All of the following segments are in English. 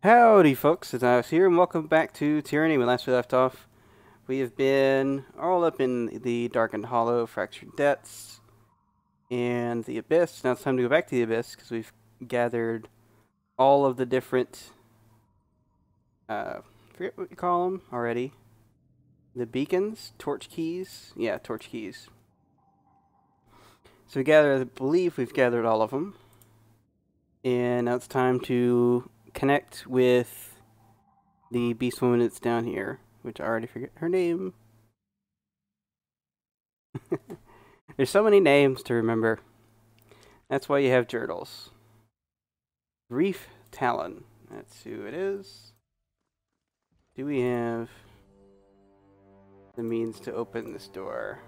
Howdy folks, Zethios here, and welcome back to Tyranny. When last we left off, we have been all up in the Darkened Hollow, Fractured Depths, and the Abyss. Now it's time to go back to the Abyss, because we've gathered all of the different, forget what you call them already. The beacons? Torch keys? Yeah, torch keys. So I believe we've gathered all of them. And now it's time to connect with the beast woman that's down here, which I already forget her name. There's so many names to remember. That's why you have journals. Reef Talon. That's who it is. Do we have the means to open this door?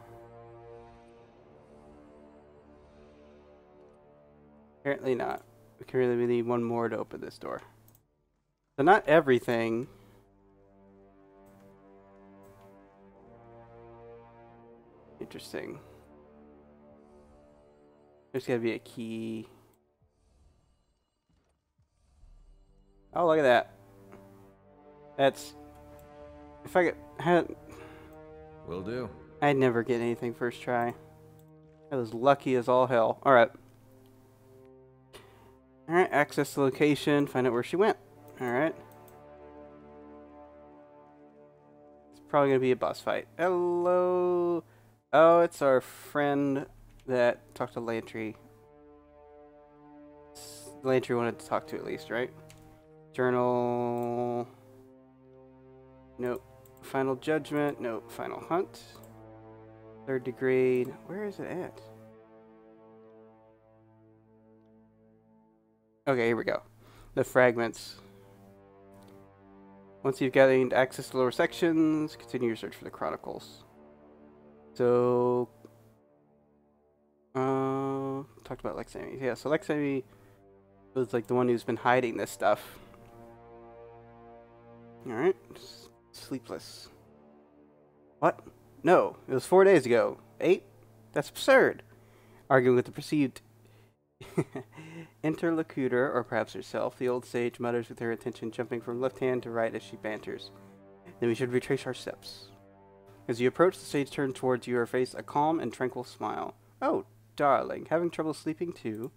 Apparently not. We can really need one more to open this door. So not everything. Interesting. There's gotta be a key. Oh, look at that. That's... If I had... Will do. I'd never get anything first try. I was lucky as all hell. Alright. Alright, access the location, find out where she went. Alright. It's probably gonna be a boss fight. Hello! Oh, it's our friend that talked to Lantry. Lantry wanted to talk to at least, right? Journal... Nope. Final Judgment. Nope. Final Hunt. Third degree. Where is it at? Okay, here we go. The fragments. Once you've gained access to lower sections, continue your search for the chronicles. So, talked about Lexeme. Yeah, so Lexeme was like the one who's been hiding this stuff. Alright. Sleepless. What? No, it was 4 days ago. 8? That's absurd. Arguing with the perceived interlocutor, or perhaps herself, the old sage mutters with her attention jumping from left hand to right as she banters. Then we should retrace our steps. As you approach, the sage turns towards you, her face a calm and tranquil smile. Oh, darling, having trouble sleeping too?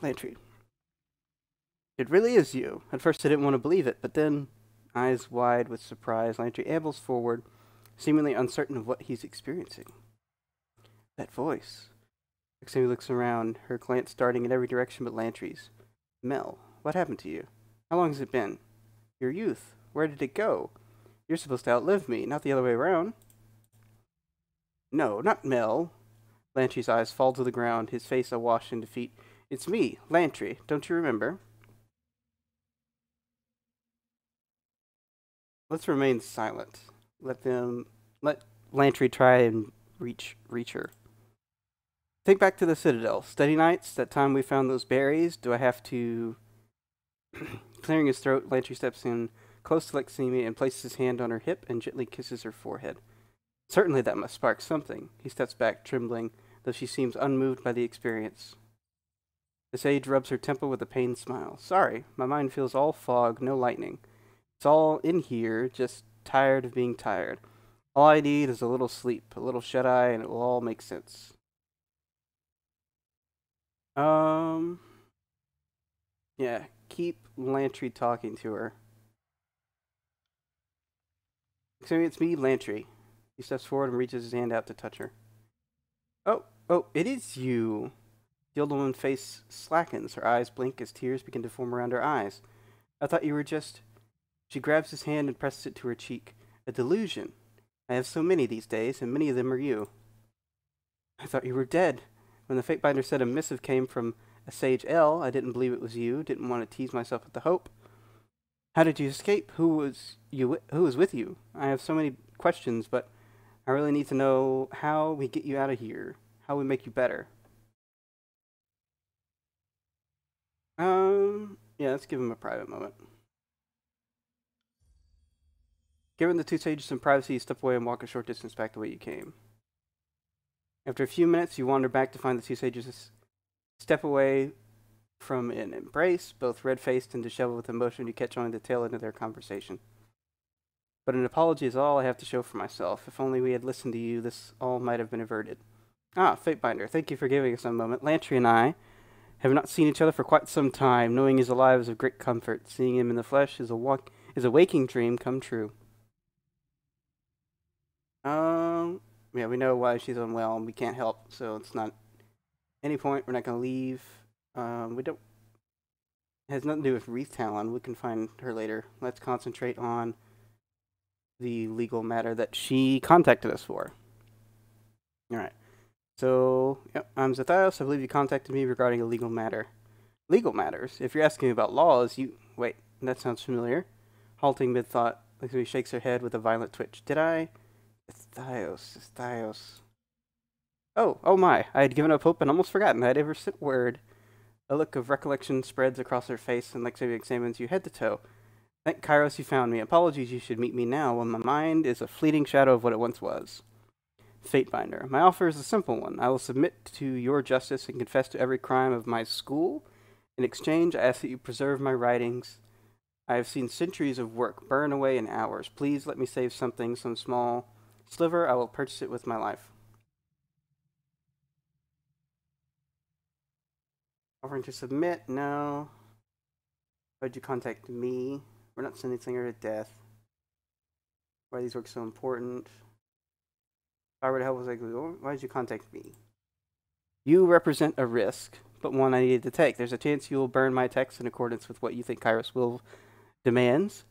Lantry. It really is you. At first I didn't want to believe it, but then, eyes wide with surprise, Lantry ambles forward, seemingly uncertain of what he's experiencing. That voice. Lexeme looks around, her glance darting in every direction but Lantry's. Mel, what happened to you? How long has it been? Your youth. Where did it go? You're supposed to outlive me, not the other way around. No, not Mel. Lantry's eyes fall to the ground, his face awash in defeat. It's me, Lantry. Don't you remember? Let's remain silent. Let Lantry try and reach her. Think back to the Citadel. Steady nights, that time we found those berries. Do I have to... Clearing his throat, Lantry steps in close to Lexeme and places his hand on her hip and gently kisses her forehead. Certainly that must spark something. He steps back, trembling, though she seems unmoved by the experience. The sage rubs her temple with a pained smile. Sorry, my mind feels all fog, no lightning. It's all in here, just tired of being tired. All I need is a little sleep, a little shut-eye, and it will all make sense. Yeah, keep Lantry talking to her. It's me, Lantry. He steps forward and reaches his hand out to touch her. Oh, it is you. The old woman's face slackens, her eyes blink as tears begin to form around her eyes. I thought you were just... She grabs his hand and presses it to her cheek. A delusion. I have so many these days, and many of them are you. I thought you were dead. When the Fatebinder said a missive came from a Sage L, I didn't believe it was you, didn't want to tease myself with the hope. How did you escape? Who was with you? I have so many questions, but I really need to know how we get you out of here, how we make you better. Yeah, let's give him a private moment. Given the two sages some privacy, you step away and walk a short distance back the way you came. After a few minutes, you wander back to find the two sages step away from an embrace, both red-faced and disheveled with emotion. You catch only the tail end of their conversation. But an apology is all I have to show for myself. If only we had listened to you, this all might have been averted. Ah, Fatebinder, thank you for giving us a moment. Lantry and I have not seen each other for quite some time. Knowing he's alive is of great comfort. Seeing him in the flesh is a waking dream come true. Yeah, we know why she's unwell and we can't help, so it's not any point. We're not going to leave. We don't. It has nothing to do with Wreath Talon. We can find her later. Let's concentrate on the legal matter that she contacted us for. Alright. So, yep, I'm Zethios. I believe you contacted me regarding a legal matter. Legal matters? If you're asking about laws, you... Wait, that sounds familiar. Halting mid-thought, Lexeme shakes her head with a violent twitch. Did I... Zethios. Oh my. I had given up hope and almost forgotten I had ever sent word. A look of recollection spreads across her face, and Lexeme examines you head to toe. Thank Kairos you found me. Apologies you should meet me now, when my mind is a fleeting shadow of what it once was. Fatebinder. My offer is a simple one. I will submit to your justice and confess to every crime of my school. In exchange, I ask that you preserve my writings. I have seen centuries of work burn away in hours. Please let me save something, some small sliver. I will purchase it with my life. Offering to submit? No. Why'd you contact me? We're not sentencing her to death. Why are these works so important? If I were to help, was like, why did you contact me? You represent a risk, but one I needed to take. There's a chance you will burn my text in accordance with what you think Kairos will demands,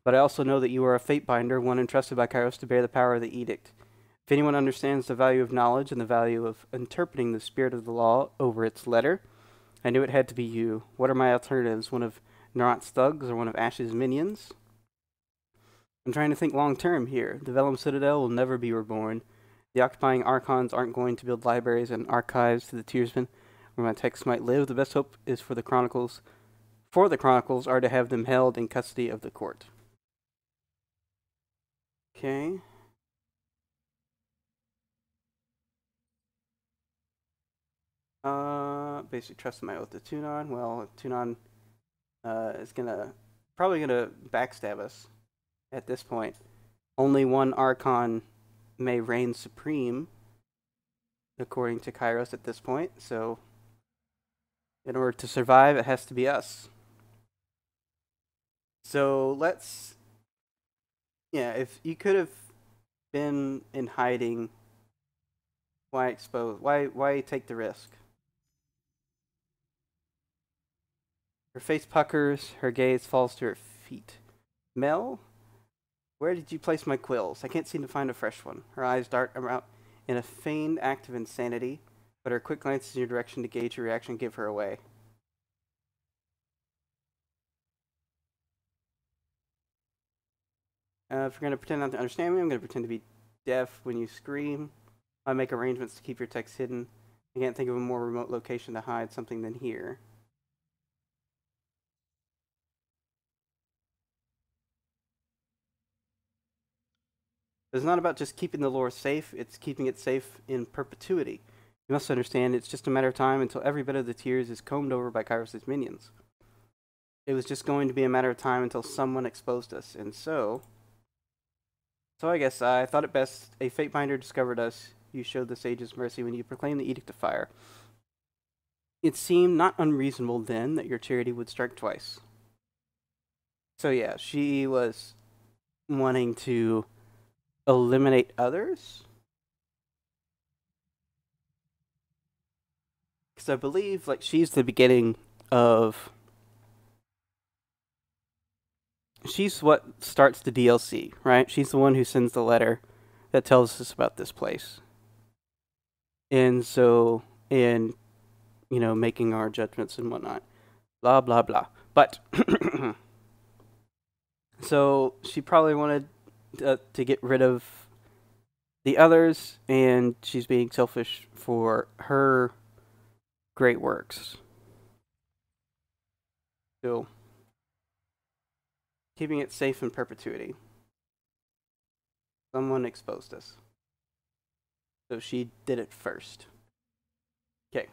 but I also know that you are a Fatebinder, one entrusted by Kairos to bear the power of the edict. If anyone understands the value of knowledge and the value of interpreting the spirit of the law over its letter, I knew it had to be you. What are my alternatives? One of Narant's thugs or one of Ash's minions? I'm trying to think long-term here. The Vellum Citadel will never be reborn. The occupying Archons aren't going to build libraries and archives to the Tearsmen where my texts might live. The best hope is for the Chronicles are to have them held in custody of the court. Okay. Basically trust my oath to Tunon. Well, Tunon is probably gonna backstab us at this point. Only one Archon may reign supreme, according to Kairos at this point, so in order to survive, it has to be us. So let's... Yeah, if you could have been in hiding, why expose? Why take the risk? Her face puckers, her gaze falls to her feet. Mel? Where did you place my quills? I can't seem to find a fresh one. Her eyes dart around in a feigned act of insanity, but her quick glances in your direction to gauge your reaction give her away. If you're going to pretend not to understand me, I'm going to pretend to be deaf when you scream. I make arrangements to keep your text hidden. I can't think of a more remote location to hide something than here. It's not about just keeping the lore safe, it's keeping it safe in perpetuity. You must understand, it's just a matter of time until every bit of the tears is combed over by Kairos' minions. It was just going to be a matter of time until someone exposed us, and so I guess I thought it best. A Fatebinder discovered us. You showed the sages mercy when you proclaimed the Edict of Fire. It seemed not unreasonable then that your charity would strike twice. So yeah, she was wanting to eliminate others? Because I believe, like, she's the beginning of... She's what starts the DLC, right? She's the one who sends the letter that tells us about this place. And so, you know, making our judgments and whatnot. Blah, blah, blah. But, so, she probably wanted to get rid of the others, and she's being selfish for her great works. So, keeping it safe in perpetuity. Someone exposed us. So she did it first. Okay.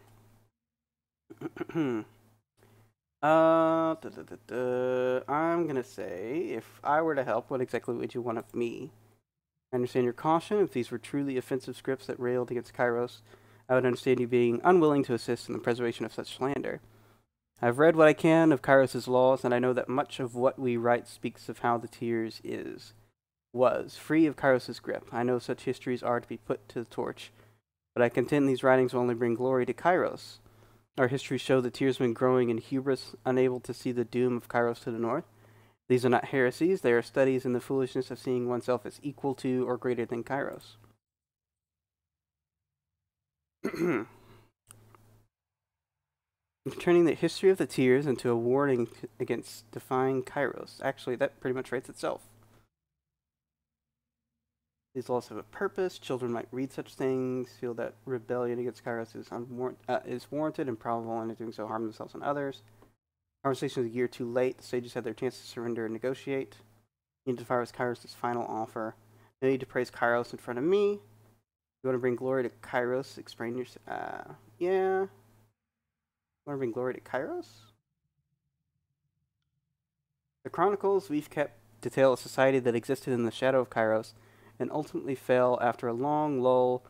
I'm gonna say, if I were to help, what exactly would you want of me? I understand your caution. If these were truly offensive scripts that railed against Kairos, I would understand you being unwilling to assist in the preservation of such slander. I've read what I can of Kairos' laws, and I know that much of what we write speaks of how the Tears was, free of Kairos' grip. I know such histories are to be put to the torch, but I contend these writings will only bring glory to Kairos. Our histories show the Tearsmen growing in hubris, unable to see the doom of Kairos to the north. These are not heresies, they are studies in the foolishness of seeing oneself as equal to or greater than Kairos. Turning the history of the Tears into a warning against defying Kairos. Actually, that pretty much writes itself. These laws have a purpose. Children might read such things, feel that rebellion against Kairos is warranted and probable, and in doing so harm themselves and others. Conversation is a year too late. The sages had their chance to surrender and negotiate. You need to fire Kairos' final offer. No need to praise Kairos in front of me. You want to bring glory to Kairos? Explain your... yeah. You want to bring glory to Kairos? The chronicles we've kept detail a society that existed in the shadow of Kairos and ultimately fell after a long lull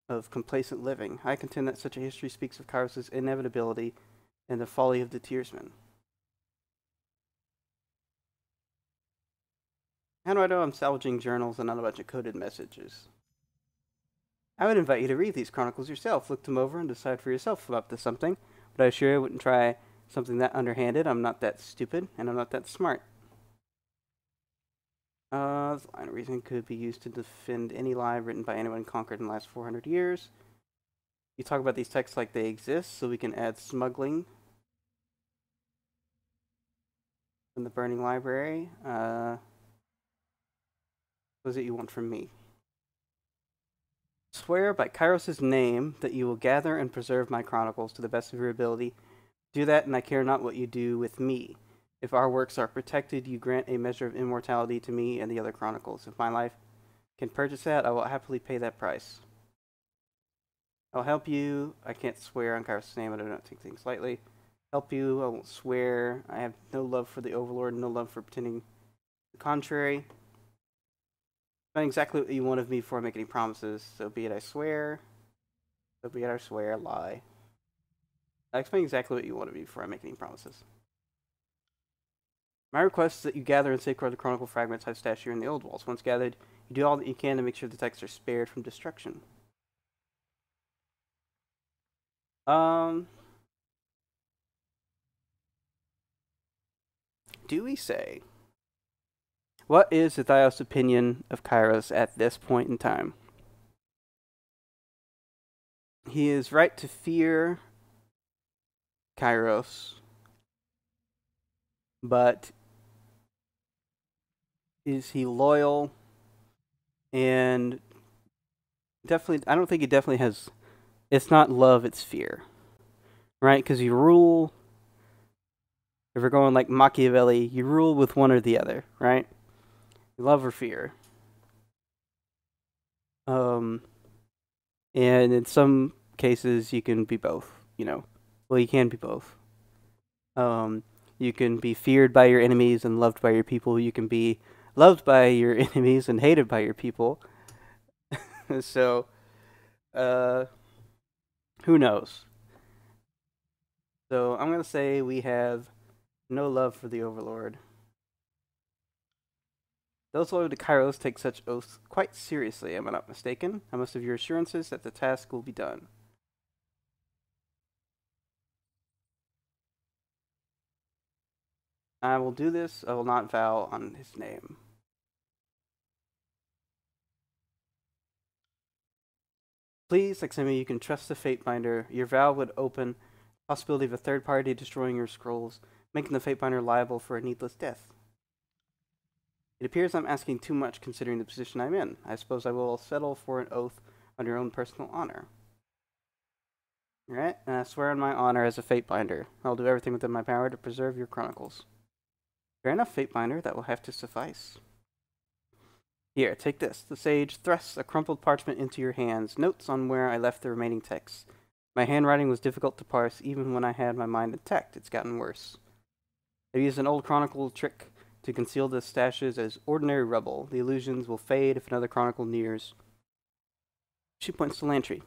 of complacent living. I contend that such a history speaks of Kairos' inevitability and the folly of the Tearsmen. How do I know I'm salvaging journals and not a bunch of coded messages? I would invite you to read these chronicles yourself, look them over, and decide for yourself about this something, but I assure you I wouldn't try something that underhanded. I'm not that stupid, and I'm not that smart. This line of reasoning could be used to defend any lie written by anyone conquered in the last 400 years. You talk about these texts like they exist, so we can add smuggling in the burning library. What is it you want from me? Swear by Kairos' name that you will gather and preserve my chronicles to the best of your ability. Do that, and I care not what you do with me. If our works are protected, you grant a measure of immortality to me and the other chronicles. If my life can purchase that, I will happily pay that price. I'll help you. I can't swear on Kairos' name, I do not take things lightly. Help you, I won't swear. I have no love for the Overlord, no love for pretending the contrary. Find exactly what you want of me before I make any promises. So be it I swear. So be it I swear, lie. I explain exactly what you want of me before I make any promises. My request is that you gather and safeguard the chronicle fragments I've stashed here in the old walls. Once gathered, you do all that you can to make sure the texts are spared from destruction. Do we say... What is Zethios' opinion of Kairos at this point in time? He is right to fear Kairos, but is he loyal? And definitely, I don't think he definitely has. It's not love, it's fear, right? Because you rule. If we're going like Machiavelli, you rule with one or the other, right? Love or fear. And in some cases, you can be both. You know, well, you can be both. You can be feared by your enemies and loved by your people. You can be loved by your enemies and hated by your people. So, who knows? So I'm gonna say we have no love for the Overlord. Those loyal to Kairos take such oaths quite seriously, am I not mistaken? I must have your assurances that the task will be done. I will do this, I will not vow on his name. Please, Lexeme, you can trust the Fatebinder. Your vow would open the possibility of a third party destroying your scrolls, making the Fatebinder liable for a needless death. It appears I'm asking too much considering the position I'm in. I suppose I will settle for an oath on your own personal honor. Alright, and I swear on my honor as a Fatebinder. I'll do everything within my power to preserve your chronicles. Fair enough, Fatebinder, that will have to suffice. Here, take this. The sage thrusts a crumpled parchment into your hands. Notes on where I left the remaining texts. My handwriting was difficult to parse even when I had my mind intact. It's gotten worse. They use an old chronicle trick to conceal the stashes as ordinary rubble. The illusions will fade if another chronicle nears. She points to Lantry.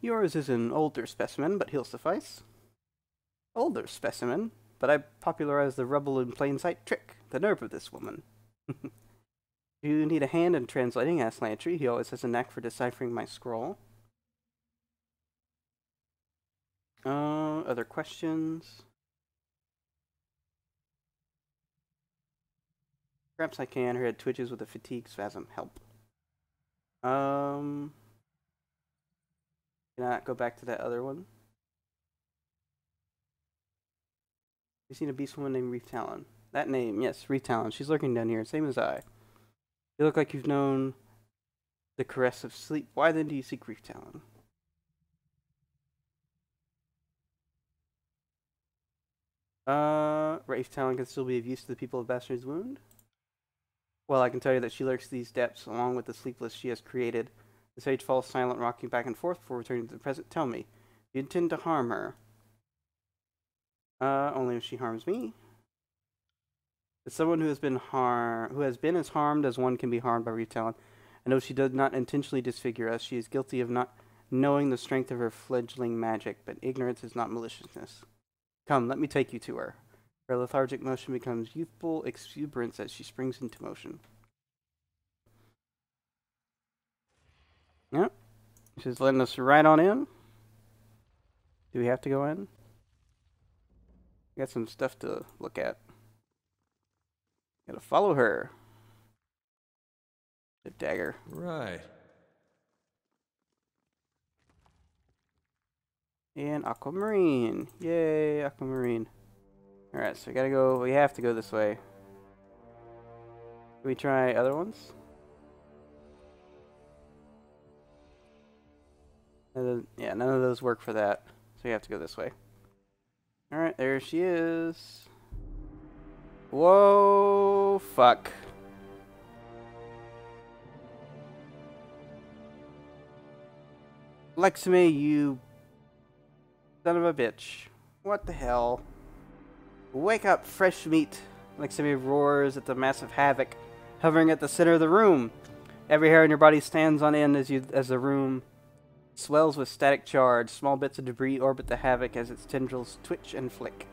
Yours is an older specimen, but he'll suffice. Older specimen, but I popularized the rubble in plain sight trick. The nerve of this woman. You need a hand in translating, asked Lantry. He always has a knack for deciphering my scroll. Other questions? Perhaps I can. Her head twitches with a fatigue spasm. Help. Can I go back to that other one? You've seen a beast woman named Reef Talon. That name, yes, Reef Talon. She's lurking down here, same as I. You look like you've known the caress of sleep. Why then do you seek Reef Talon? Reef Talon can still be of use to the people of Bastard's Wound? Well, I can tell you that she lurks these depths along with the sleepless she has created. The sage falls silent, rocking back and forth before returning to the present. Tell me, do you intend to harm her? Only if she harms me. As someone who has been as harmed as one can be harmed by Reef Talon, I know she does not intentionally disfigure us. She is guilty of not knowing the strength of her fledgling magic, but ignorance is not maliciousness. Come, let me take you to her. Her lethargic motion becomes youthful exuberance as she springs into motion. Yep. She's letting us right on in. Do we have to go in? We got some stuff to look at. Gotta follow her. The dagger. Right. And aquamarine. Yay, aquamarine. Alright, so we have to go this way. Can we try other ones? Yeah, none of those work for that. So we have to go this way. Alright, there she is. Whoa, fuck. Lexeme, you son of a bitch. What the hell? Wake up, fresh meat. Lexeme roars at the massive havoc hovering at the center of the room. Every hair in your body stands on end as the room swells with static charge. Small bits of debris orbit the havoc as its tendrils twitch and flick.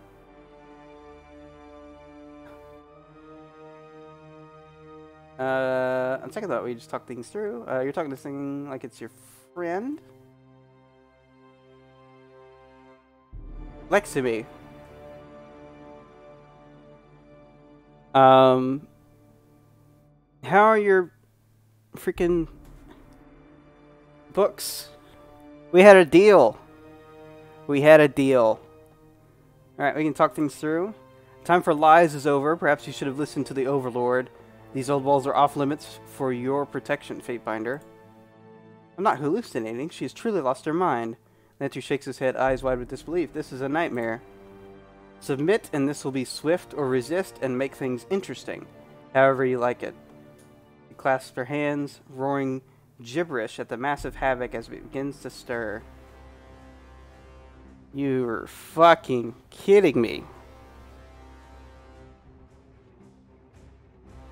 On second thought, we just talk things through. You're talking to this thing like it's your friend? Lexeme. How are your freaking books? We had a deal. Alright, we can talk things through. Time for lies is over. Perhaps you should have listened to the Overlord. These old walls are off limits for your protection, Fatebinder. I'm not hallucinating. She has truly lost her mind. Lantry shakes his head, eyes wide with disbelief. This is a nightmare. Submit, and this will be swift, or resist and make things interesting. However you like it. He clasps her hands, roaring gibberish at the massive havoc as it begins to stir. You're fucking kidding me.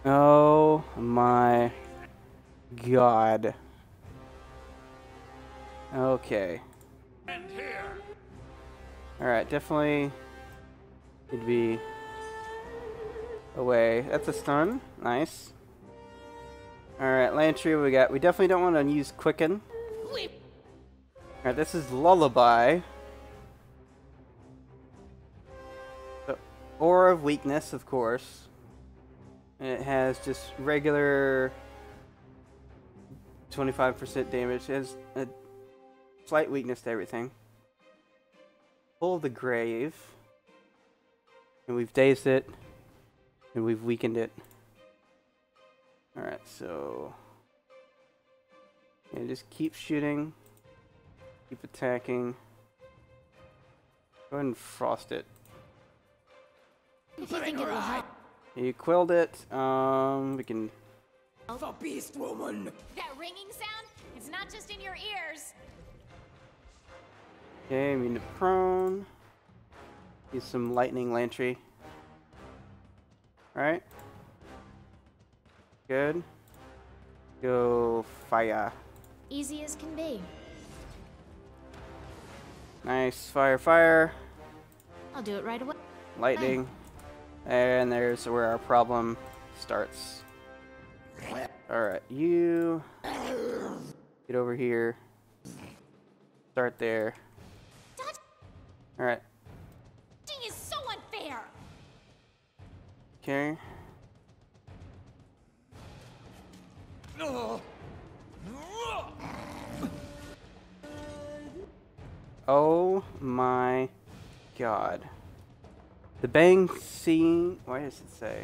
Oh my god. Okay. Alright, definitely it'd be away. That's a stun. Nice. Alright, Lantry, we definitely don't want to use Quicken. Alright, this is Lullaby. The Aura of Weakness, of course. And it has just regular 25% damage. It has a slight weakness to everything. Full of the Grave. And we've dazed it. And we've weakened it. Alright, so... yeah, just keep shooting. Keep attacking. Go ahead and frost it. If you think it will help. You quilled it. We can... The beast woman! That ringing sound? It's not just in your ears. Okay, we need to prone. Use some lightning, Lantry. Alright. Good. Go fire. Easy as can be. Nice. Fire, fire. I'll do it right away. Lightning. And there's where our problem starts. Alright, you get over here. Start there. Alright. Dodging is so unfair. Okay. Oh my god. The bang scene. Why does it say?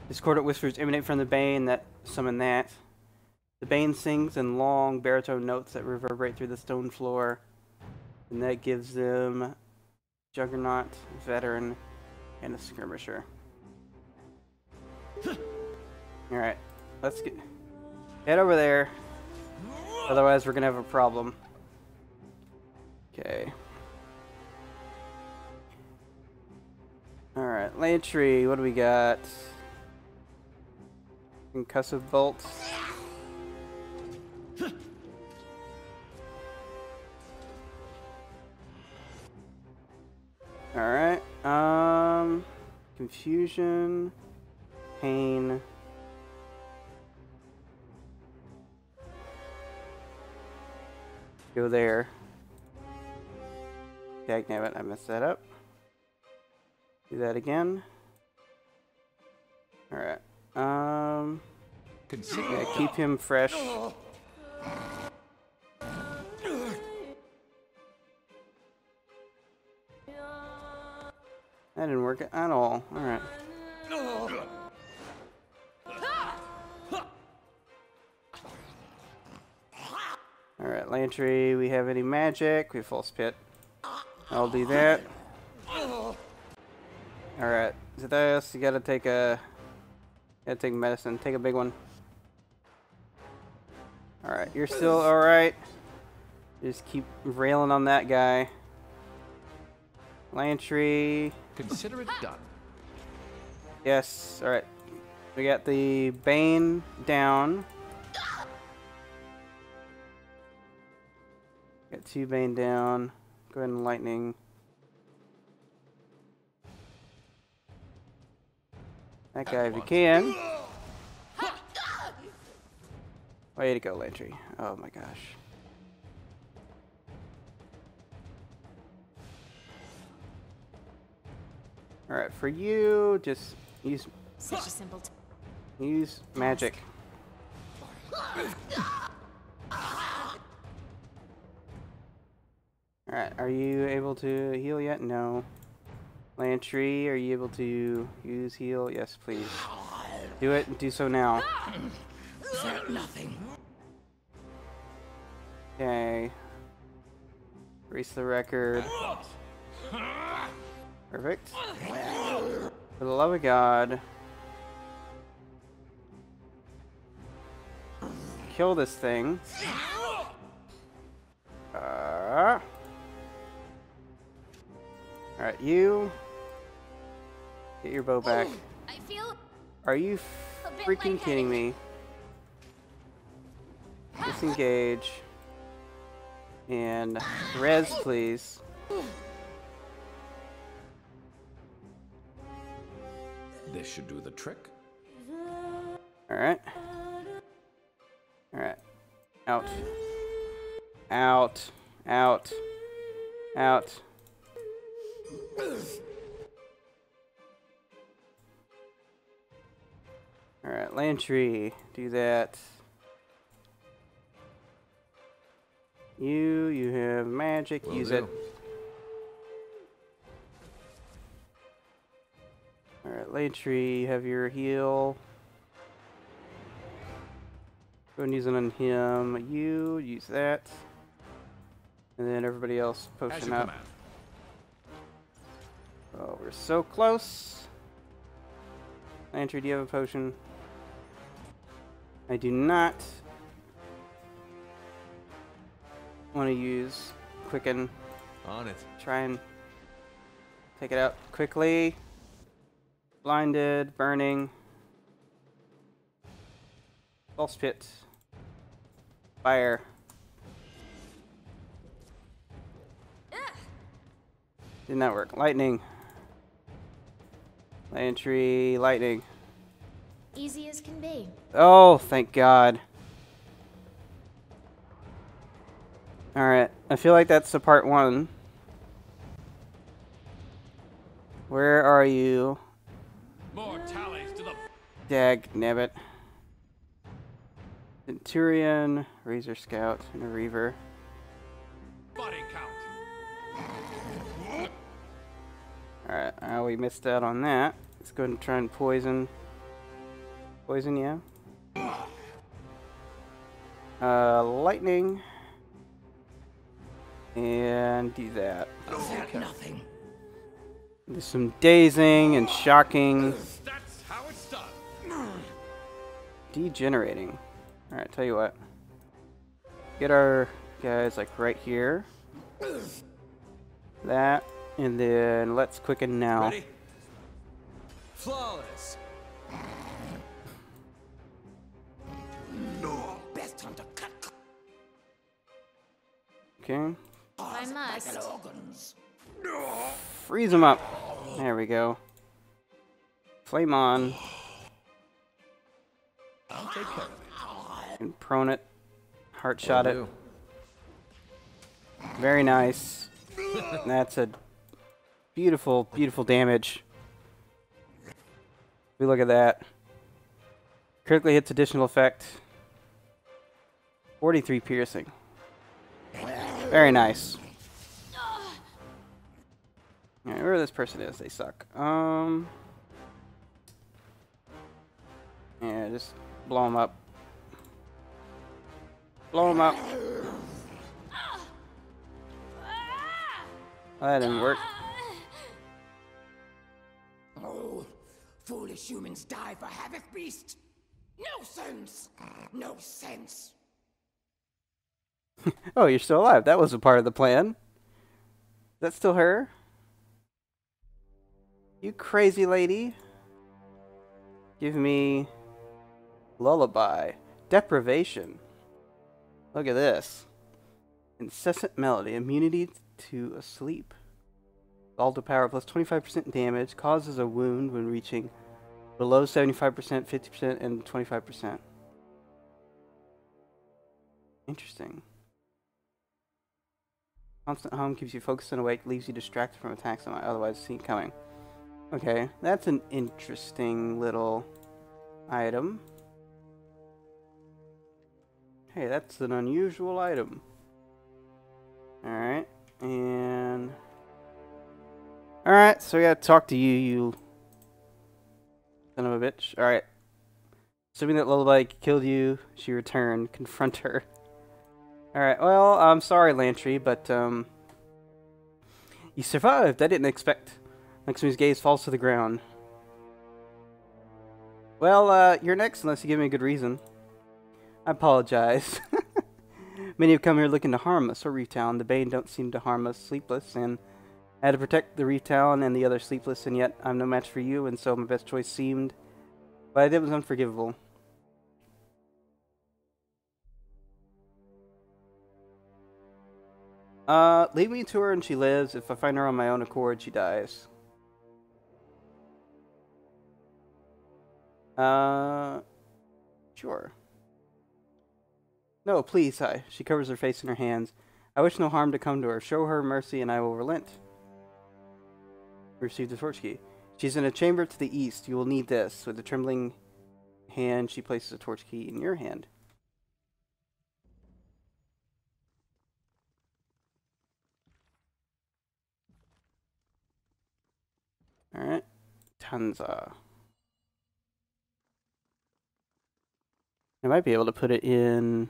Discordant whispers emanate from the bane that summon that. The bane sings in long baritone notes that reverberate through the stone floor. And that gives them Juggernaut, Veteran, and a Skirmisher. Alright, let's head over there. Otherwise we're gonna have a problem. Okay. Alright, Lantry, what do we got? Concussive bolts. Alright, confusion, pain. Go there. Dagnabbit, I messed that up. Do that again. Alright. Yeah, keep him fresh. That didn't work at all. Alright. Alright, Lantry, we have any magic? We have False Pit. I'll do that. Alright, Zethios, you gotta take medicine. Take a big one. Alright, you're still alright. Just keep railing on that guy. Lantry. Consider it done. Yes, alright. We got the Bane down. Got 2 Bane down. Go ahead and lightning. That guy if you can. Way to go, Lantry. Oh my gosh. Alright, for you, just use Such a simple magic. Alright, are you able to heal yet? No. Lantry, are you able to use heal? Yes, please. Do it and do so now. Nothing. Okay. Race the record. Perfect. For the love of God. Kill this thing. Alright, you. Get your bow back. I feel Are you a bit freaking kidding me? Disengage. And res, please. This should do the trick. Alright. Alright. Out. Out. Out. Out. Alright, Lantry. Do that. You have magic. Will Use do. it. Alright, Lantry, have your heal. Go and use it on him. You use that. And then everybody else As potion you up. command. Oh, we're so close. Lantry, do you have a potion? I do not want to use Quicken. On it. Try and Take it out quickly. Blinded, burning. False pit. Fire. Did not work. Lightning. Lantry, lightning. Easy as can be. Oh, thank God. Alright, I feel like that's the part 1. Where are you? More tallies to the Dag nabbit. Centurion, Razor Scout, and a Reaver. body count. Alright, we missed out on that. Let's go ahead and try and poison. Poison, yeah. Lightning. And do that. Felt nothing. Do some dazing and shocking. That's how it's done. Degenerating. Alright, tell you what. Get our guys like right here. That. And then let's quicken now. Ready? Flawless. Best time to cut. Okay. I must. Organs. Freeze them up. There we go. Flame on. I'll take care of it. And prone it. Heart shot it. Will Very nice. That's a beautiful, beautiful damage. We look at that. Critically hits additional effect. 43 piercing. Very nice. Alright, whoever this person is, they suck. Yeah, just blow them up. Blow them up. Oh, that didn't work. Oh, foolish humans die for havoc beast. No sense. No sense. Oh, you're still alive. That was a part of the plan. Is that still her? You crazy lady. Give me lullaby. Deprivation. Look at this. Incessant melody. Immunity to asleep. All to power plus 25% damage. Causes a wound when reaching below 75%, 50%, and 25%. Interesting. Constant hum keeps you focused and awake, leaves you distracted from attacks that might otherwise see coming. Okay, that's an interesting little item. Hey, that's an unusual item. Alright, and... Alright, so we gotta talk to you, you son of a bitch. Alright. Assuming that Lullaby killed you, she returned. Confront her. Alright, well, I'm sorry, Lantry, but, you survived. I didn't expect. Lexeme's gaze falls to the ground. Well, you're next unless you give me a good reason. I apologize. Many have come here looking to harm us, or Reef Town. The Bane don't seem to harm us sleepless, and I had to protect the Reef Town and the other sleepless, and yet I'm no match for you, and so my best choice seemed. But I did was unforgivable. Lead me to her and she lives. If I find her on my own accord, she dies. Sure. No, please, she covers her face in her hands. I wish no harm to come to her. Show her mercy and I will relent. Receive the torch key. She's in a chamber to the east. You will need this. With a trembling hand, she places a torch key in your hand. Alright. Tanza. I might be able to put it in...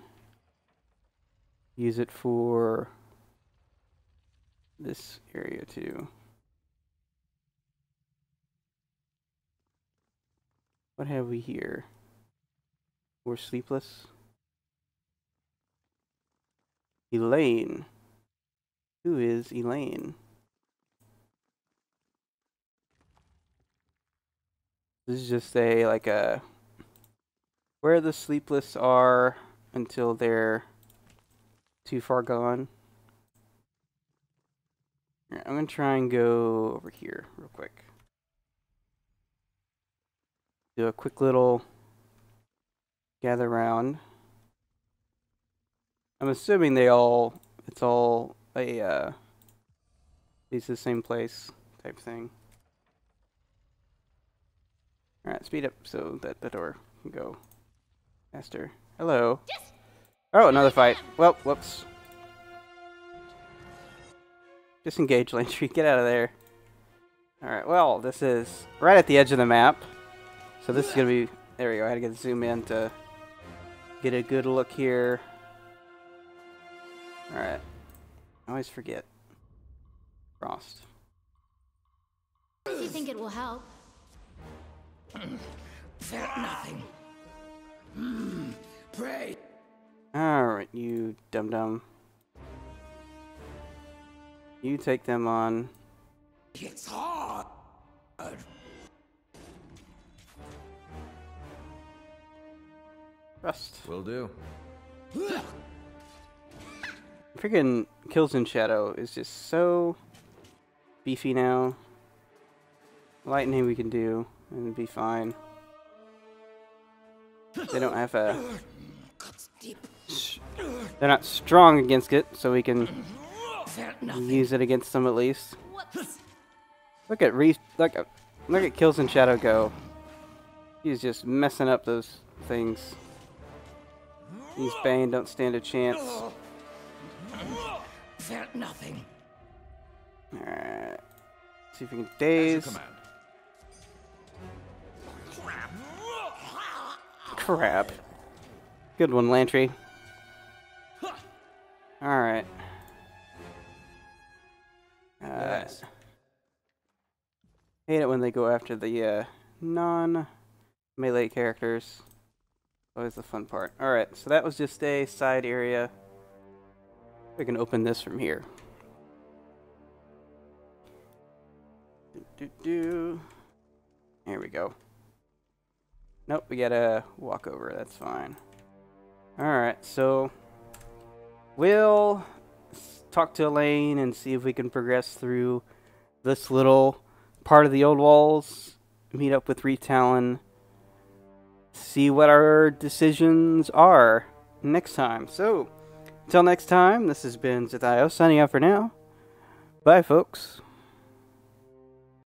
Use it for... this area too. What have we here? We're sleepless. Elaine. Who is Elaine? This is just a like a where the sleepless are until they're too far gone. Alright, I'm gonna try and go over here real quick. Do a quick little gather round. I'm assuming it's all a it's the same place type thing. Alright, speed up so that the door can go faster. Hello. Yes. Oh, another fight. Well, whoops. Disengage, Lantry. Get out of there. Alright, well, this is right at the edge of the map. So this is going to be... There we go. I had to get zoom in to get a good look here. Alright. I always forget. Frost. Do you think it will help? Felt nothing. Pray. Alright, you dum-dum. You take them on. It's hard. Rust. Will do. Freaking Kills in Shadow is just so beefy now. Lightning we can do, and it'd be fine. They don't have a... They're not strong against it, so we can use it against them at least. Whoops. Look at Kills in Shadow go. He's just messing up those things. These Bane don't stand a chance. Felt nothing. Alright. See if we can As daze. your command. Crap. Good one, Lantry. Alright. Yes. Hate it when they go after the non-melee characters. Always the fun part. Alright, so that was just a side area. We can open this from here. Here we go. Nope, we gotta walk over. That's fine. Alright, so we'll talk to Elaine and see if we can progress through this little part of the old walls. Meet up with Retalon. See what our decisions are next time. So, until next time, this has been Zethios signing out for now. Bye, folks.